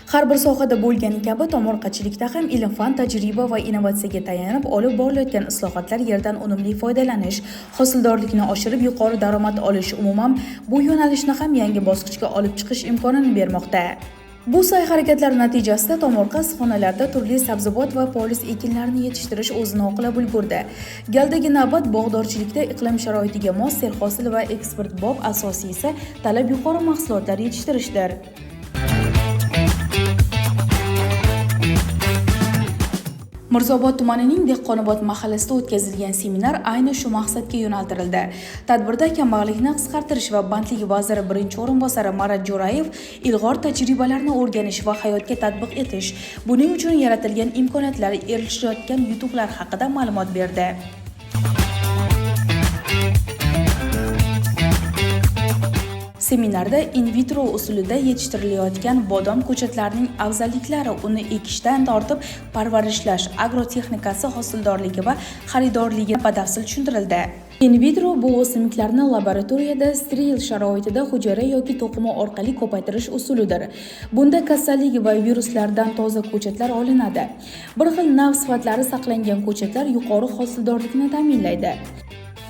Har bir sohada bo'lgani kabi tomorqachilikda ham ilm-fan, tajriba va innovatsiyaga tayanib olib borilayotgan islohotlar yerdan unumli foydalanish, hosildorlikni oshirib yuqori daromad olish, umuman bu yo'nalishni ham yangi bosqichga olib chiqish imkonini bermoqda. Bu sa'y-harakatlar natijasida tomorqa issiqxonalarida turli sabzavot va poliz ekinlarini yetishtirish o'zini oqlab ulgurdi. Galdagi navbat bog'dorchilikda iqlim sharoitiga mos serhosil va eksportbop, asosiysi talab yuqori mahsulotlar yetishtirishdir. Mirzobod tumanining Dehqonobod mahallasida o'tkazilgan seminar ayni shu maqsadga yo'naltirildi. Tadbirda kambag'allikni qisqartirish va bandlik vaziri birinchi o'rinbosari Marat Jo'rayev ilg'or tajribalarni o'rganish va hayotga tatbiq etish, buning uchun yaratilgan imkoniyatlar, erishilayotgan yutuqlar haqida ma'lumot berdi. Seminarda in vitro usulida yetishtirilayotgan bodom ko'chatlarining afzalliklari, uni ekishdan tortib parvarishlash, agrotexnikasi, hosildorligi va xaridorligi batafsil tushuntirildi. In vitro bu o'simliklarni laboratoriyada steril sharoitida hujayra yoki to'qima orqali ko'paytirish usulidir. Bunda kasallik va viruslardan toza ko'chatlar olinadi. Bir xil nav sifatlari saqlangan ko'chatlar yuqori hosildorlikni ta'minlaydi.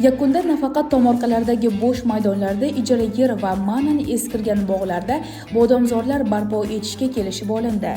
Yakunda nafaqat tomorqalardagi bo'sh maydonlarda, ijara yer va ma'nan eskirgan bog'larda bodomzorlar barpo etishga kelishib olindi.